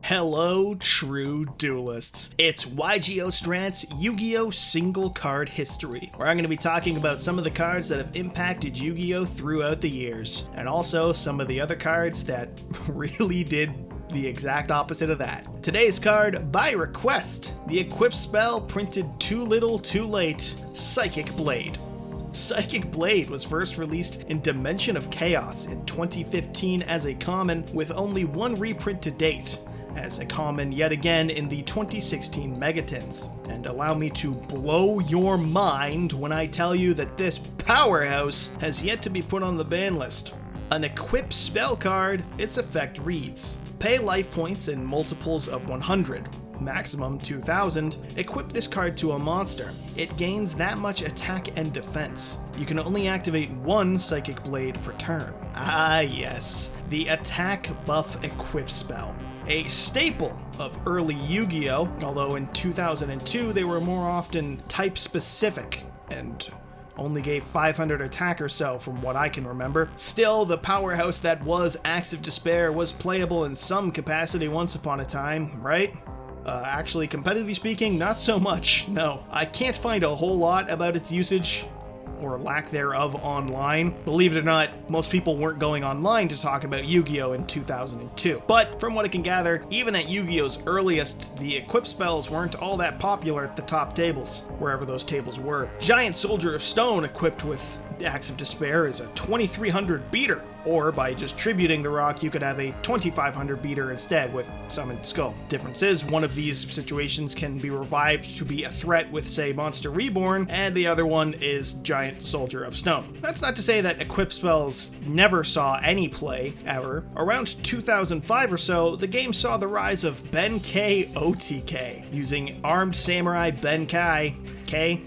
Hello, true duelists. It's YGO Strats Yu-Gi-Oh! Single Card History, where I'm going to be talking about some of the cards that have impacted Yu-Gi-Oh! Throughout the years, and also some of the other cards that really did the exact opposite of that. Today's card, by request, the equip spell printed too little too late, Psychic Blade. Psychic Blade was first released in Dimension of Chaos in 2015 as a common, with only one reprint to date, as a common yet again in the 2016 Megatins. And allow me to blow your mind when I tell you that this powerhouse has yet to be put on the ban list. An equip spell card, its effect reads: pay life points in multiples of 100, maximum 2000, equip this card to a monster. It gains that much attack and defense. You can only activate one Psychic Blade per turn. Ah yes, the attack buff equip spell. A staple of early Yu-Gi-Oh!, although in 2002 they were more often type specific and only gave 500 attack or so from what I can remember. Still, the powerhouse that was Acts of Despair was playable in some capacity once upon a time, right? Actually, competitively speaking, not so much. No, I can't find a whole lot about its usage or lack thereof online. Believe it or not, most people weren't going online to talk about Yu-Gi-Oh! In 2002. But from what I can gather, even at Yu-Gi-Oh!'s earliest, the equip spells weren't all that popular at the top tables, wherever those tables were. Giant Soldier of Stone equipped with Acts of Despair is a 2300 beater, or by just tributing the rock, you could have a 2500 beater instead with Summoned Skull. Difference is, one of these situations can be revived to be a threat with, say, Monster Reborn, and the other one is Giant Soldier of Stone. That's not to say that equip spells never saw any play, ever. Around 2005 or so, the game saw the rise of Ben-Kai OTK, using Armed Samurai Ben-Kai,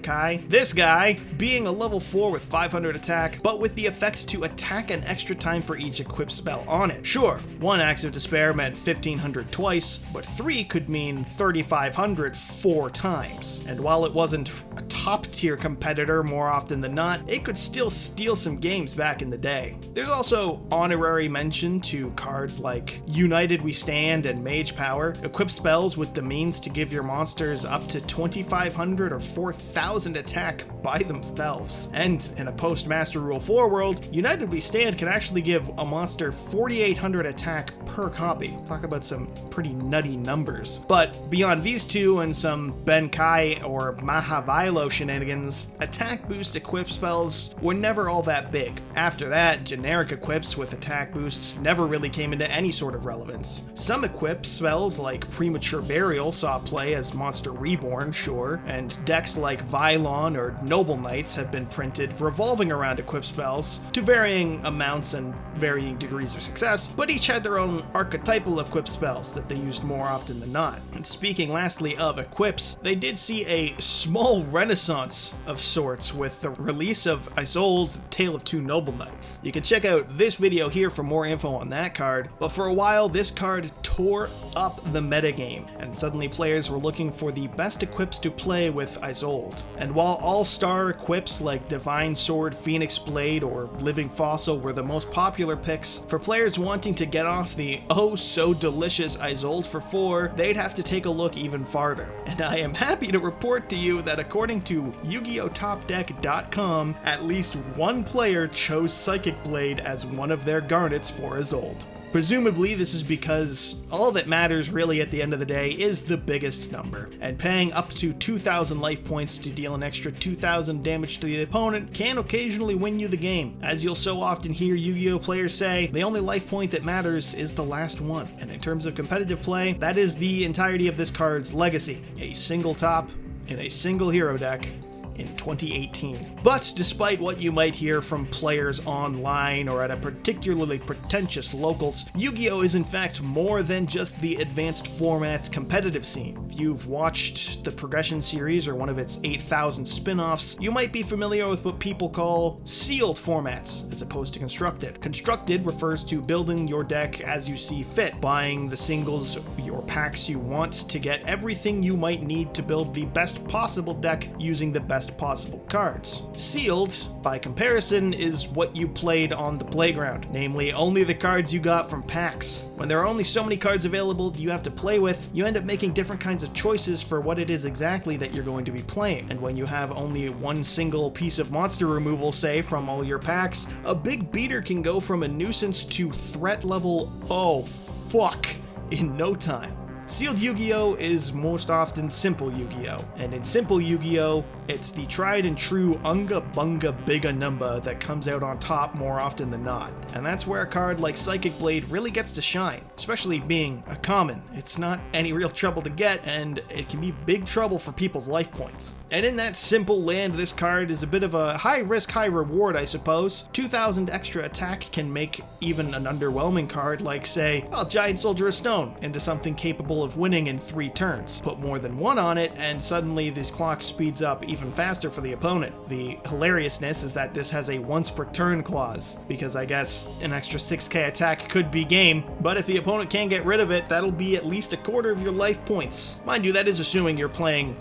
Kai, this guy being a level 4 with 500 attack, but with the effects to attack an extra time for each equip spell on it. Sure, one Acts of Despair meant 1500 twice, but 3 could mean 3500 4 times. And while it wasn't a top tier competitor more often than not, it could still steal some games back in the day. There's also honorary mention to cards like United We Stand and Mage Power, equip spells with the means to give your monsters up to 2500 or 4000 attack by themselves. And in a post-Master Rule 4 world, United We Stand can actually give a monster 4800 attack per copy. Talk about some pretty nutty numbers. But beyond these two and some Ben-Kai or Mahavilo shenanigans, attack boost equip spells were never all that big. After that, generic equips with attack boosts never really came into any sort of relevance. Some equip spells like Premature Burial saw play as Monster Reborn, sure, and decks like Vylon or Noble Knights have been printed revolving around equip spells to varying amounts and varying degrees of success, but each had their own archetypal equip spells that they used more often than not. And speaking lastly of equips, they did see a small renaissance of sorts with the release of Isolde's Tale of Two Noble Knights. You can check out this video here for more info on that card, but for a while this card tore up the metagame, and suddenly players were looking for the best equips to play with Isolde. And while all-star equips like Divine Sword, Phoenix Blade, or Living Fossil were the most popular picks, for players wanting to get off the oh-so-delicious Isolde for 4, they'd have to take a look even farther. And I am happy to report to you that according to YugiOhTopDeck.com, at least one player chose Psychic Blade as one of their garnets for Isolde. Presumably, this is because all that matters really at the end of the day is the biggest number, and paying up to 2000 life points to deal an extra 2000 damage to the opponent can occasionally win you the game. As you'll so often hear Yu-Gi-Oh! Players say, the only life point that matters is the last one. And in terms of competitive play, that is the entirety of this card's legacy. A single top in a single hero deck in 2018. But despite what you might hear from players online or at a particularly pretentious locals, Yu-Gi-Oh! Is in fact more than just the advanced format's competitive scene. If you've watched the Progression series or one of its 8,000 spin-offs, you might be familiar with what people call sealed formats as opposed to constructed. Constructed refers to building your deck as you see fit, buying the singles or packs you want to get everything you might need to build the best possible deck using the best best possible cards. Sealed, by comparison, is what you played on the playground, namely only the cards you got from packs. When there are only so many cards available you have to play with, you end up making different kinds of choices for what it is exactly that you're going to be playing. And when you have only one single piece of monster removal, say, from all your packs, a big beater can go from a nuisance to threat level, oh fuck, in no time. Sealed Yu-Gi-Oh! Is most often simple Yu-Gi-Oh! And in simple Yu-Gi-Oh! It's the tried and true Unga Bunga Biga Numba that comes out on top more often than not. And that's where a card like Psychic Blade really gets to shine, especially being a common. It's not any real trouble to get, and it can be big trouble for people's life points. And in that simple land, this card is a bit of a high risk, high reward, I suppose. 2,000 extra attack can make even an underwhelming card like, say, Giant Soldier of Stone into something capable of winning in 3 turns. Put more than 1 on it, and suddenly this clock speeds up even faster for the opponent. The hilariousness is that this has a once per turn clause, because I guess an extra 6k attack could be game, but if the opponent can't get rid of it, that'll be at least a quarter of your life points. Mind you, that is assuming you're playing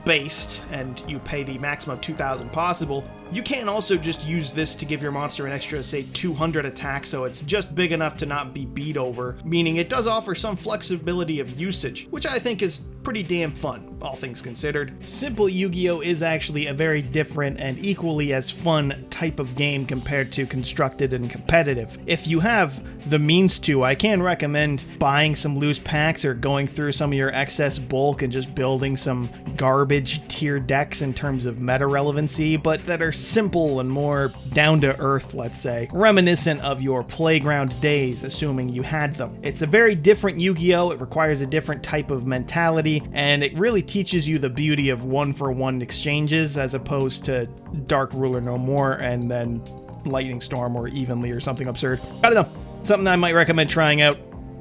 based and you pay the maximum 2,000 possible. You can also just use this to give your monster an extra, say, 200 attack, so it's just big enough to not be beat over, meaning it does offer some flexibility of usage, which I think is pretty damn fun, all things considered. Simple Yu-Gi-Oh! Is actually a very different and equally as fun type of game compared to constructed and competitive. If you have the means to, I can recommend buying some loose packs or going through some of your excess bulk and just building some garbage tier decks in terms of meta relevancy, but that are simple and more down to earth, let's say, reminiscent of your playground days, assuming you had them. It's a very different Yu-Gi-Oh! It requires a different type of mentality, and it really teaches you the beauty of 1-for-1 exchanges as opposed to Dark Ruler No More and then Lightning Storm or Evenly or something absurd. I don't know, something I might recommend trying out.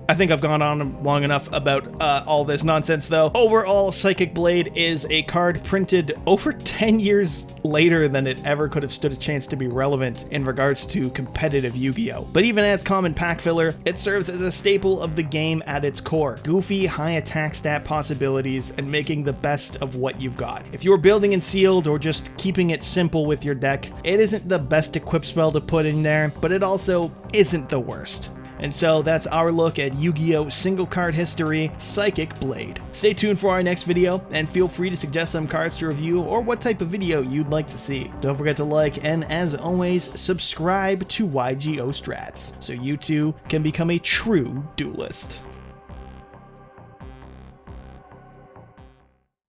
I think I've gone on long enough about all this nonsense, though. Overall, Psychic Blade is a card printed over 10 years later than it ever could have stood a chance to be relevant in regards to competitive Yu-Gi-Oh! But even as common pack filler, it serves as a staple of the game at its core. Goofy, high attack stat possibilities, and making the best of what you've got. If you're building in sealed or just keeping it simple with your deck, it isn't the best equip spell to put in there, but it also isn't the worst. And so that's our look at Yu-Gi-Oh! Single card history, Psychic Blade. Stay tuned for our next video, and feel free to suggest some cards to review or what type of video you'd like to see. Don't forget to like, and as always, subscribe to YGO Strats, so you too can become a true duelist.